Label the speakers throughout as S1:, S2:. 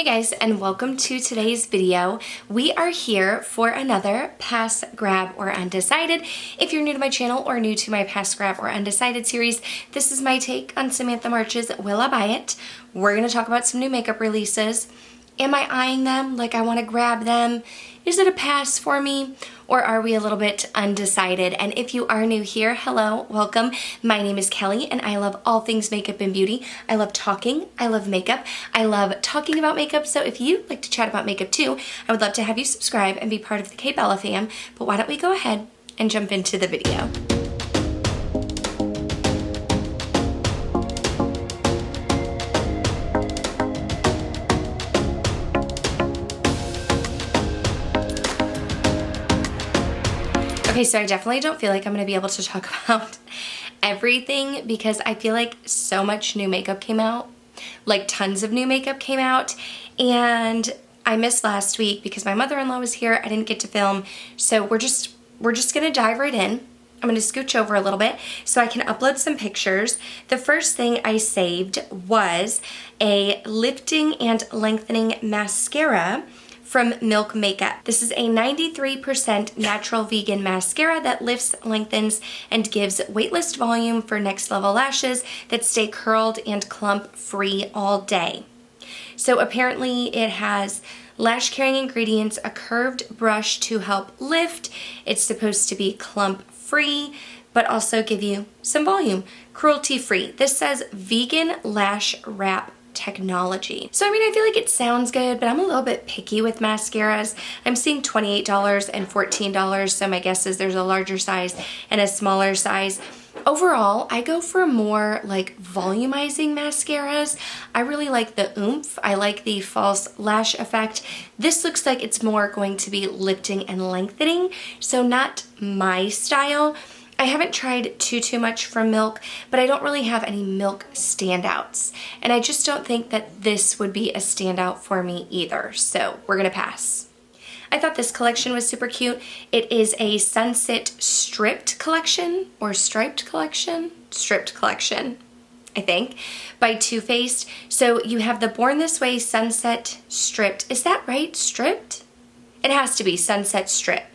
S1: Hey guys, and welcome to today's video. We are here for another Pass, Grab, or Undecided. If you're new to my channel or new to my Pass, Grab, or Undecided series, this is my take on Samantha March's Will I Buy It? We're going to talk about some new makeup releases. Am I eyeing them? Like I want to grab them? Is it a pass for me? Or are we a little bit undecided? And if you are new here, hello, welcome. My name is Kelly and I love all things makeup and beauty. I love talking, I love makeup, I love talking about makeup. So if you'd like to chat about makeup too, I would love to have you subscribe and be part of the K Bella fam. But why don't we go ahead and jump into the video. Okay, so I definitely don't feel like I'm going to be able to talk about everything because I feel like so much new makeup came out, like tons of new makeup came out, and I missed last week because my mother-in-law was here. I didn't get to film, so we're just going to dive right in. I'm going to scooch over a little bit so I can upload some pictures. The first thing I saved was a lifting and lengthening mascara from Milk Makeup. This is a 93% natural vegan mascara that lifts, lengthens, and gives weightless volume for next level lashes that stay curled and clump free all day. So apparently it has lash caring ingredients, a curved brush to help lift. It's supposed to be clump free, but also give you some volume, cruelty free. This says vegan lash wrap technology. So I mean, I feel like it sounds good, but I'm a little bit picky with mascaras. I'm seeing $28 and $14, so my guess is there's a larger size and a smaller size. Overall, I go for more like volumizing mascaras. I really like the oomph. I like the false lash effect. This looks like it's more going to be lifting and lengthening, so not my style. I haven't tried too much from Milk, but I don't really have any Milk standouts. And I just don't think that this would be a standout for me either. So we're gonna pass. I thought this collection was super cute. It is a Sunset Stripped collection or Striped collection? Stripped collection, I think, by Too Faced. So you have the Born This Way Sunset Stripped. Is that right? Stripped? It has to be Sunset Stripped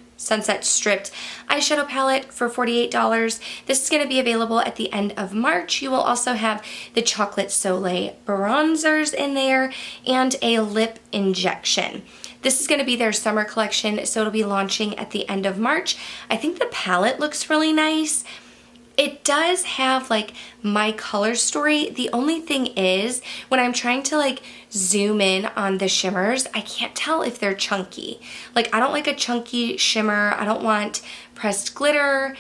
S1: eyeshadow palette for $48. This is going to be available at the end of March. You will also have the Chocolate Soleil bronzers in there and a lip injection. This is going to be their summer collection, so it'll be launching at the end of March. I think the palette looks really nice. It does have like my color story. The only thing is when I'm trying to like zoom in on the shimmers, I can't tell if they're chunky. Like I don't like a chunky shimmer. I don't want pressed glitter.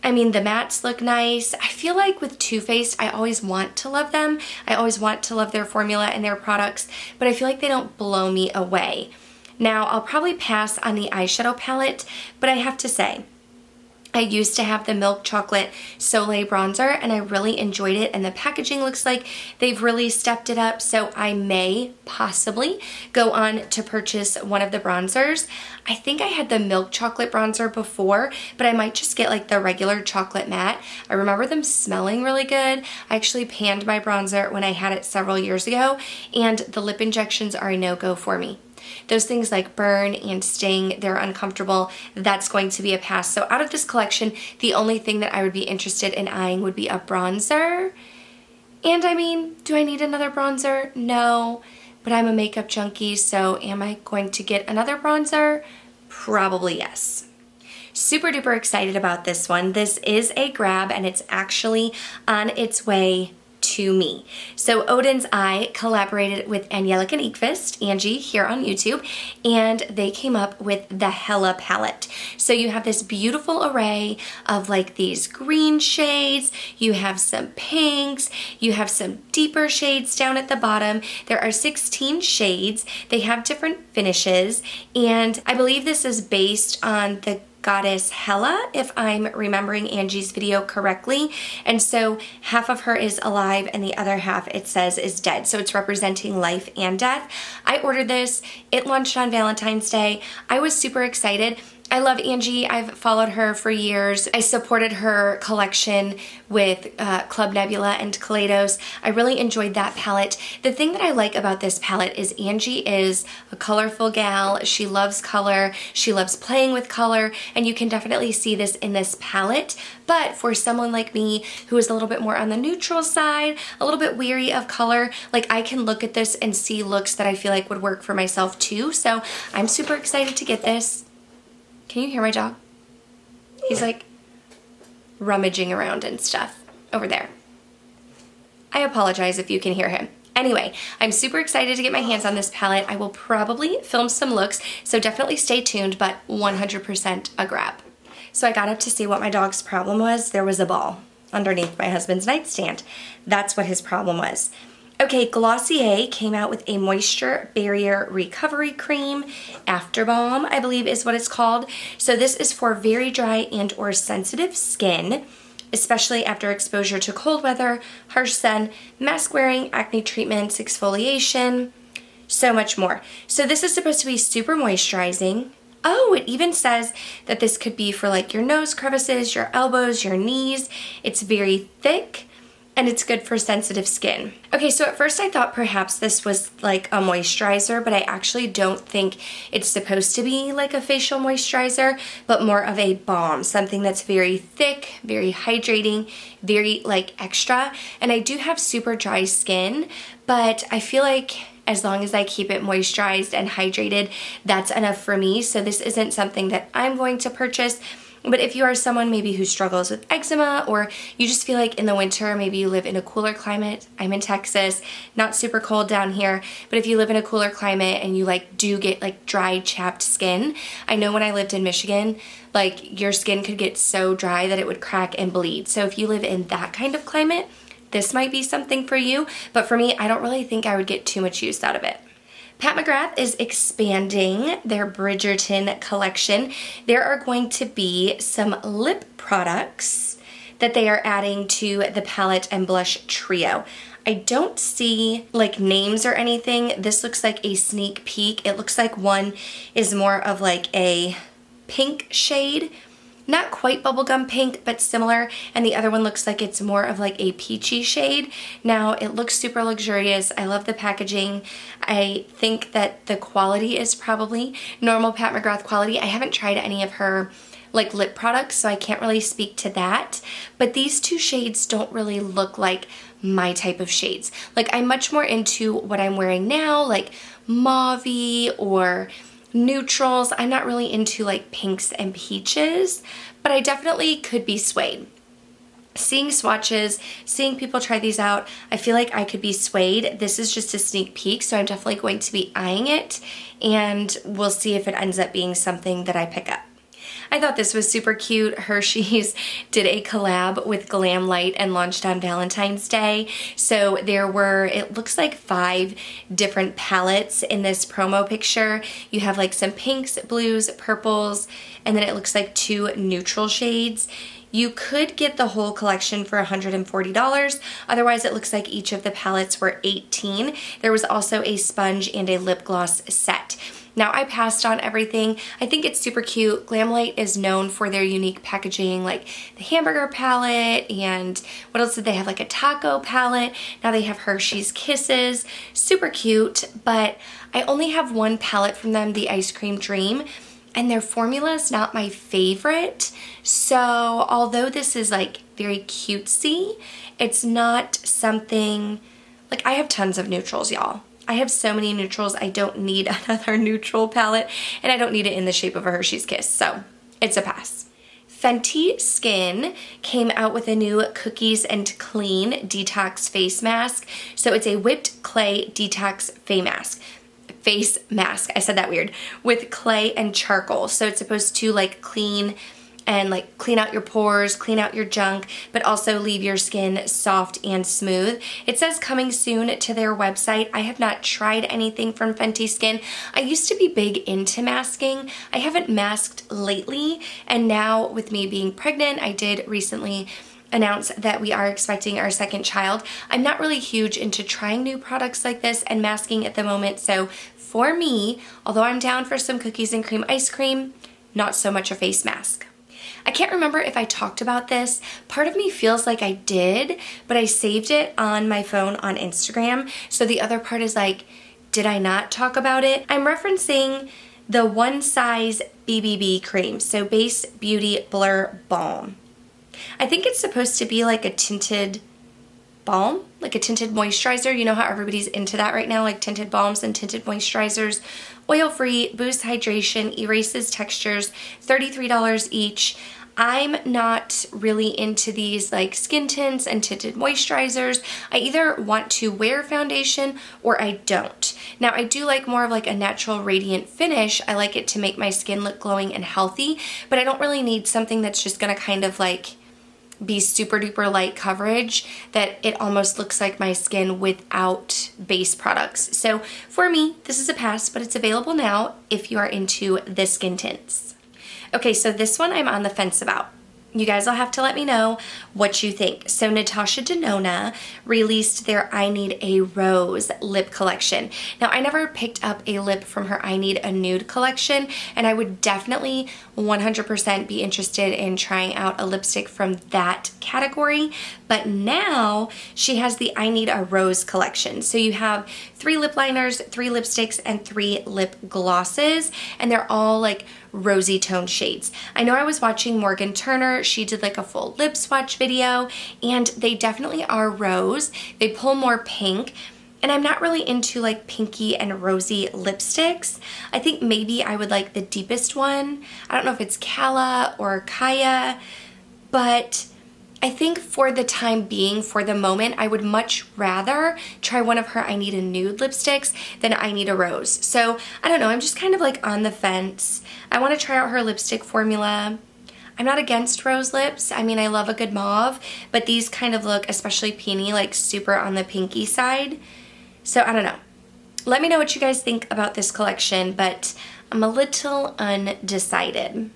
S1: I mean, the mattes look nice. I feel like with Too Faced, I always want to love them. I always want to love their formula and their products, but I feel like they don't blow me away. Now, I'll probably pass on the eyeshadow palette, but I have to say, I used to have the Milk Chocolate Soleil bronzer and I really enjoyed it, and the packaging looks like they've really stepped it up, so I may possibly go on to purchase one of the bronzers. I think I had the Milk Chocolate bronzer before, but I might just get like the regular chocolate matte. I remember them smelling really good. I actually panned my bronzer when I had it several years ago, and the lip injections are a no-go for me. Those things like burn and sting, they're uncomfortable. That's going to be a pass. So out of this collection, the only thing that I would be interested in eyeing would be a bronzer. And I mean, do I need another bronzer? No, but I'm a makeup junkie, so am I going to get another bronzer? Probably yes. Super duper excited about this one. This is a grab and it's actually on its way to me. So Odens Eye collaborated with Angelica Nyqvist, Angie, here on YouTube, and they came up with the Hella palette. So you have this beautiful array of like these green shades, you have some pinks, you have some deeper shades down at the bottom. There are 16 shades. They have different finishes, and I believe this is based on the goddess Hela, if I'm remembering Angie's video correctly. And so half of her is alive and the other half, it says, is dead. So it's representing life and death. I ordered this. It launched on Valentine's Day. I was super excited. I love Angie. I've followed her for years. I supported her collection with Club Nebula and Kaleidos. I really enjoyed that palette. The thing that I like about this palette is Angie is a colorful gal. She loves color. She loves playing with color, and you can definitely see this in this palette. But for someone like me who is a little bit more on the neutral side, a little bit weary of color, like I can look at this and see looks that I feel like would work for myself too. So I'm super excited to get this. Can you hear my dog? He's like rummaging around and stuff over there. I apologize if you can hear him. Anyway, I'm super excited to get my hands on this palette. I will probably film some looks, so definitely stay tuned, but 100% a grab. So I got up to see what my dog's problem was. There was a ball underneath my husband's nightstand. That's what his problem was. Okay, Glossier came out with a Moisture Barrier Recovery Cream, After Balm, I believe is what it's called. So this is for very dry and or sensitive skin, especially after exposure to cold weather, harsh sun, mask wearing, acne treatments, exfoliation, so much more. So this is supposed to be super moisturizing. Oh, it even says that this could be for like your nose crevices, your elbows, your knees. It's very thick. And it's good for sensitive skin. Okay, so at first I thought perhaps this was like a moisturizer, but I actually don't think it's supposed to be like a facial moisturizer, but more of a balm, something that's very thick, very hydrating, very like extra. And I do have super dry skin, but I feel like as long as I keep it moisturized and hydrated, that's enough for me. So this isn't something that I'm going to purchase. But if you are someone maybe who struggles with eczema, or you just feel like in the winter, maybe you live in a cooler climate. I'm in Texas, not super cold down here, but if you live in a cooler climate and you like do get like dry, chapped skin, I know when I lived in Michigan, like your skin could get so dry that it would crack and bleed. So if you live in that kind of climate, this might be something for you. But for me, I don't really think I would get too much use out of it. Pat McGrath is expanding their Bridgerton collection. There are going to be some lip products that they are adding to the palette and blush trio. I don't see like names or anything. This looks like a sneak peek. It looks like one is more of like a pink shade. Not quite bubblegum pink, but similar, and the other one looks like it's more of like a peachy shade. Now, it looks super luxurious. I love the packaging. I think that the quality is probably normal Pat McGrath quality. I haven't tried any of her like lip products, so I can't really speak to that, but these two shades don't really look like my type of shades. Like, I'm much more into what I'm wearing now, like mauve-y or neutrals. I'm not really into like pinks and peaches, but I definitely could be swayed. Seeing swatches, seeing people try these out, I feel like I could be swayed. This is just a sneak peek, so I'm definitely going to be eyeing it, and we'll see if it ends up being something that I pick up. I thought this was super cute. Hershey's did a collab with Glam Light and launched on Valentine's Day. So there were, it looks like 5 different palettes in this promo picture. You have like some pinks, blues, purples, and then it looks like 2 neutral shades. You could get the whole collection for $140. Otherwise, it looks like each of the palettes were $18. There was also a sponge and a lip gloss set. Now, I passed on everything. I think it's super cute. Glamlight is known for their unique packaging, like the hamburger palette, and what else did they have? Like a taco palette. Now they have Hershey's Kisses. Super cute, but I only have one palette from them, the Ice Cream Dream, and their formula is not my favorite. So although this is like very cutesy, it's not something, like I have tons of neutrals, y'all. I have so many neutrals, I don't need another neutral palette, and I don't need it in the shape of a Hershey's Kiss, so it's a pass. Fenty Skin came out with a new Cookies and Clean Detox Face Mask. So it's a whipped clay detox face mask, I said that weird, with clay and charcoal. So it's supposed to like clean and like clean out your pores, clean out your junk, but also leave your skin soft and smooth. It says coming soon to their website. I have not tried anything from Fenty Skin. I used to be big into masking. I haven't masked lately, and now with me being pregnant, I did recently announce that we are expecting our second child. I'm not really huge into trying new products like this and masking at the moment, so for me, although I'm down for some cookies and cream ice cream, not so much a face mask. I can't remember if I talked about this. Part of me feels like I did, but I saved it on my phone on Instagram. So the other part is like, did I not talk about it? I'm referencing the One Size BBB cream. So Base Beauty Blur Balm. I think it's supposed to be like a tinted balm, like a tinted moisturizer. You know how everybody's into that right now, like tinted balms and tinted moisturizers. Oil-free, boosts hydration, erases textures, $33 each. I'm not really into these like skin tints and tinted moisturizers. I either want to wear foundation or I don't. Now I do like more of like a natural radiant finish. I like it to make my skin look glowing and healthy, but I don't really need something that's just gonna kind of like be super duper light coverage that it almost looks like my skin without base products. So for me, this is a pass, but it's available now if you are into the skin tints. Okay, so this one I'm on the fence about. You guys will have to let me know what you think. So Natasha Denona released their I Need a Rose lip collection. Now, I never picked up a lip from her I Need a Nude collection, and I would definitely 100% be interested in trying out a lipstick from that category. But now she has the I Need a Rose collection. So you have 3 lip liners, 3 lipsticks, and 3 lip glosses, and they're all like rosy tone shades. I know I was watching Morgan Turner. She did like a full lip swatch video, and they definitely are rose. They pull more pink, and I'm not really into like pinky and rosy lipsticks. I think maybe I would like the deepest one. I don't know if it's Kala or Kaya, but I think for the time being, for the moment, I would much rather try one of her I Need a Nude lipsticks than I Need a Rose. So I don't know, I'm just kind of like on the fence. I want to try out her lipstick formula. I'm not against rose lips. I mean, I love a good mauve, but these kind of look, especially Peony, like super on the pinky side. So I don't know. Let me know what you guys think about this collection, but I'm a little undecided.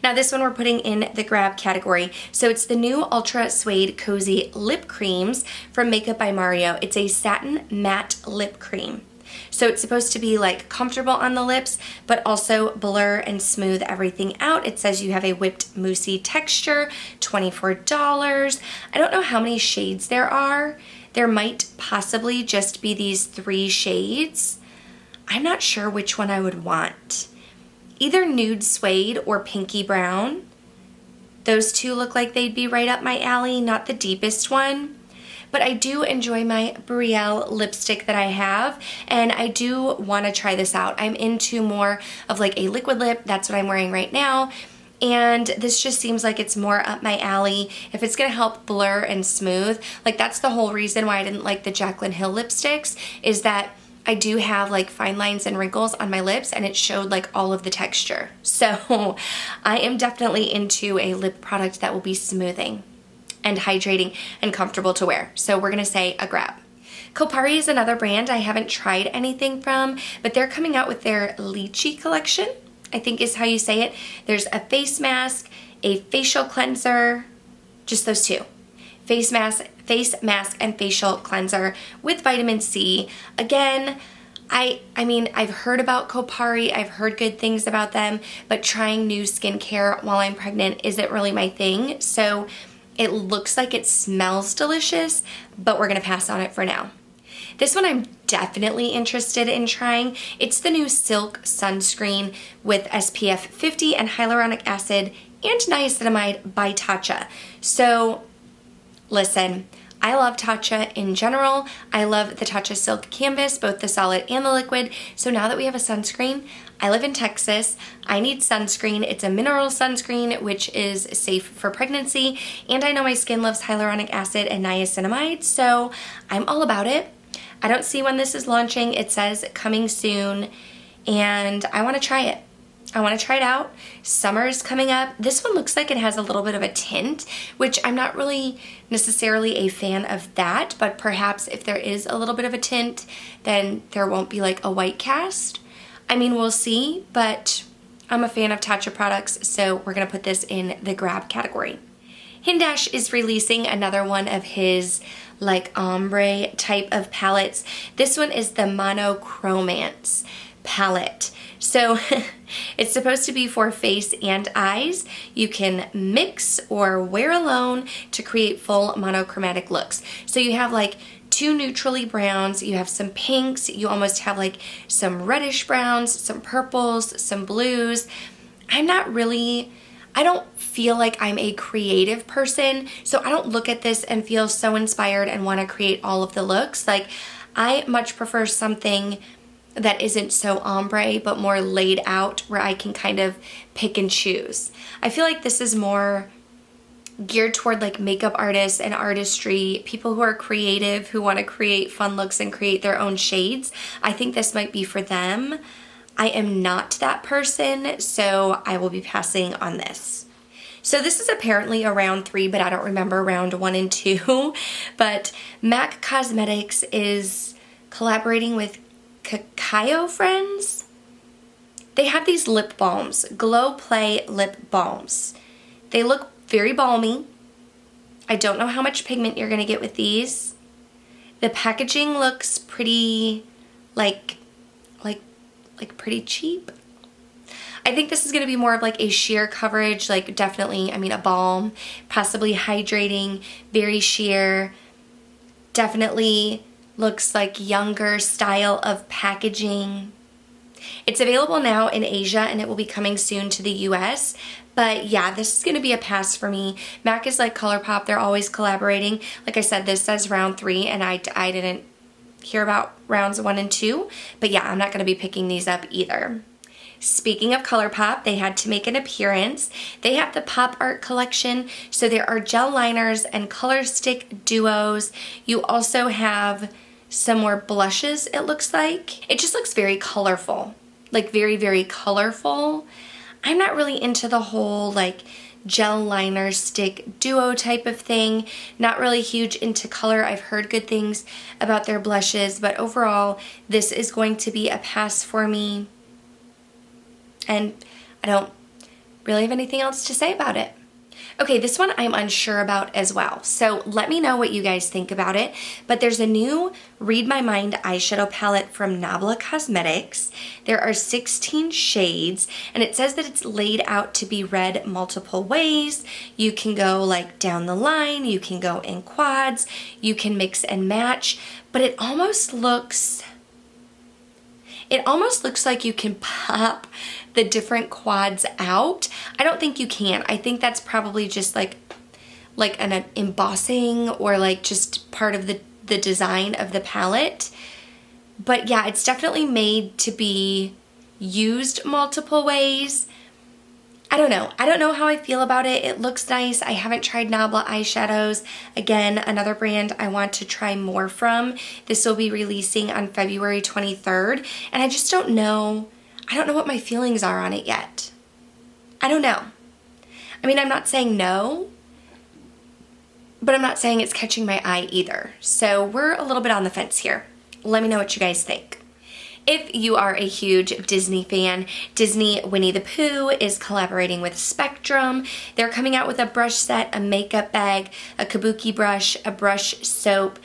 S1: Now this one we're putting in the grab category. So it's the new Ultra Suede Cozy Lip Creams from Makeup by Mario. It's a satin matte lip cream. So it's supposed to be like comfortable on the lips, but also blur and smooth everything out. It says you have a whipped moussey texture, $24. I don't know how many shades there are. There might possibly just be these 3 shades. I'm not sure which one I would want. Either nude suede or pinky brown. Those two look like they'd be right up my alley, not the deepest one. But I do enjoy my Brielle lipstick that I have, and I do want to try this out. I'm into more of like a liquid lip. That's what I'm wearing right now. And this just seems like it's more up my alley. If it's gonna help blur and smooth, like that's the whole reason why I didn't like the Jaclyn Hill lipsticks, is that I do have like fine lines and wrinkles on my lips, and it showed like all of the texture. So I am definitely into a lip product that will be smoothing and hydrating and comfortable to wear. So we're gonna say a grab. Kopari is another brand I haven't tried anything from, but they're coming out with their Lychee collection, I think is how you say it. There's a face mask, a facial cleanser, just those 2. Face mask and facial cleanser with vitamin C. Again, I mean, I've heard about Kopari, I've heard good things about them, but trying new skincare while I'm pregnant isn't really my thing. So it looks like it smells delicious, but we're gonna pass on it for now. This one I'm definitely interested in trying. It's the new Silk Sunscreen with SPF 50 and hyaluronic acid and niacinamide by Tatcha. So listen, I love Tatcha in general. I love the Tatcha Silk Canvas, both the solid and the liquid. So now that we have a sunscreen, I live in Texas. I need sunscreen. It's a mineral sunscreen, which is safe for pregnancy. And I know my skin loves hyaluronic acid and niacinamide, so I'm all about it. I don't see when this is launching. It says coming soon, and I want to try it. I want to try it out. Summer is coming up. This one looks like it has a little bit of a tint, which I'm not really necessarily a fan of that, but perhaps if there is a little bit of a tint, then there won't be like a white cast. I mean, we'll see, but I'm a fan of Tatcha products, so we're going to put this in the grab category. Hindash is releasing another one of his like ombre type of palettes. This one is the Monochromance palette. So it's supposed to be for face and eyes. You can mix or wear alone to create full monochromatic looks. So you have like two neutrally browns, you have some pinks, you almost have like some reddish browns, some purples, some blues. I don't feel like I'm a creative person, so I don't look at this and feel so inspired and want to create all of the looks. Like, I much prefer something that isn't so ombre but more laid out where I can kind of pick and choose. I feel like this is more geared toward like makeup artists and artistry, people who are creative, who want to create fun looks and create their own shades. I think this might be for them. I am not that person, so I will be passing on this. So this is apparently a round 3, but I don't remember round 1 and 2. But MAC Cosmetics is collaborating with Cacao Friends. They have these lip balms, Glow Play lip balms. They look very balmy. I don't know how much pigment you're gonna get with these. The packaging looks pretty pretty cheap. I think this is gonna be more of like a sheer coverage, like definitely, I mean, a balm, possibly hydrating, very sheer. Definitely looks like younger style of packaging. It's available now in Asia and it will be coming soon to the US. But yeah, this is going to be a pass for me. MAC is like Colourpop. They're always collaborating. Like I said, this says round 3 and I didn't hear about rounds 1 and 2. But yeah, I'm not going to be picking these up either. Speaking of Colourpop, they had to make an appearance. They have the Pop Art collection. So there are gel liners and color stick duos. You also have some more blushes, it looks like. It just looks very colorful. Like very, very colorful. I'm not really into the whole like gel liner stick duo type of thing. Not really huge into color. I've heard good things about their blushes, but overall this is going to be a pass for me. And I don't really have anything else to say about it. Okay, this one I'm unsure about as well. So let me know what you guys think about it. But there's a new Read My Mind eyeshadow palette from Nabla Cosmetics. There are 16 shades and it says that it's laid out to be read multiple ways. You can go like down the line, you can go in quads, you can mix and match, but it almost looks like you can pop the different quads out. I don't think you can. I think that's probably just like an embossing or like just part of the design of the palette. But yeah, it's definitely made to be used multiple ways. I don't know. I don't know how I feel about it. It looks nice. I haven't tried Nabla eyeshadows. Again, another brand I want to try more from. This will be releasing on February 23rd. And I just don't know. I don't know what my feelings are on it yet. I don't know. I mean, I'm not saying no, but I'm not saying it's catching my eye either. So we're a little bit on the fence here. Let me know what you guys think. If you are a huge Disney fan, Disney Winnie the Pooh is collaborating with Spectrum. They're coming out with a brush set, a makeup bag, a kabuki brush, a brush soap,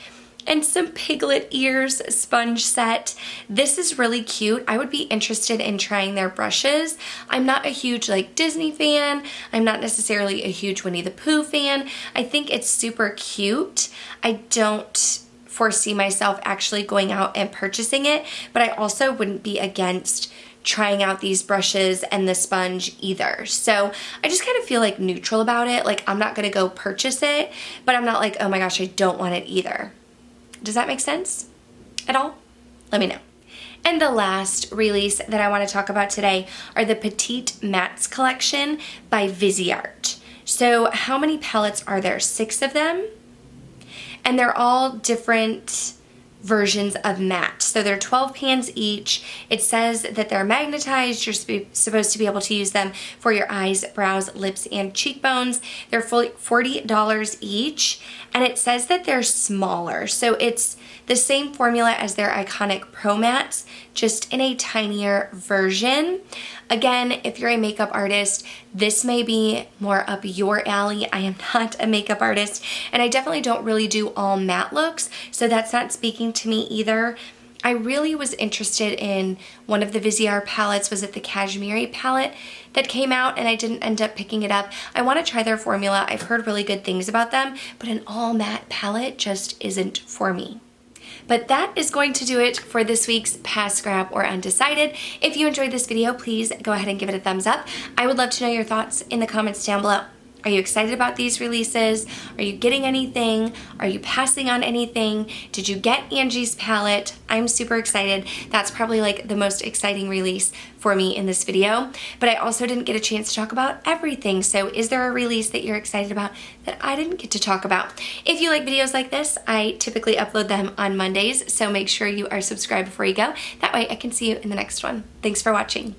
S1: and some piglet ears sponge set. This is really cute. I would be interested in trying their brushes. I'm not a huge like Disney fan. I'm not necessarily a huge Winnie the Pooh fan. I think it's super cute. I don't foresee myself actually going out and purchasing it, but I also wouldn't be against trying out these brushes and the sponge either. So I just kind of feel like neutral about it. Like I'm not gonna go purchase it, but I'm not like, oh my gosh, I don't want it either. Does that make sense at all? Let me know. And the last release that I want to talk about today are the Petite Mattes collection by Viseart. So how many palettes are there? 6 of them. And they're all different versions of matte. So they're 12 pans each. It says that they're magnetized. You're supposed to be able to use them for your eyes, brows, lips, and cheekbones. They're $40 each. And it says that they're smaller. So it's the same formula as their iconic Pro Mattes, just in a tinier version. Again, if you're a makeup artist, this may be more up your alley. I am not a makeup artist, and I definitely don't really do all matte looks, so that's not speaking to me either. I really was interested in one of the Viseart palettes. Was it the Cashmere palette that came out, and I didn't end up picking it up. I want to try their formula. I've heard really good things about them, but an all matte palette just isn't for me. But that is going to do it for this week's Pass, Grab, or Undecided. If you enjoyed this video, please go ahead and give it a thumbs up. I would love to know your thoughts in the comments down below. Are you excited about these releases? Are you getting anything? Are you passing on anything? Did you get Angie's palette? I'm super excited. That's probably like the most exciting release for me in this video. But I also didn't get a chance to talk about everything. So is there a release that you're excited about that I didn't get to talk about? If you like videos like this, I typically upload them on Mondays. So make sure you are subscribed before you go. That way I can see you in the next one. Thanks for watching.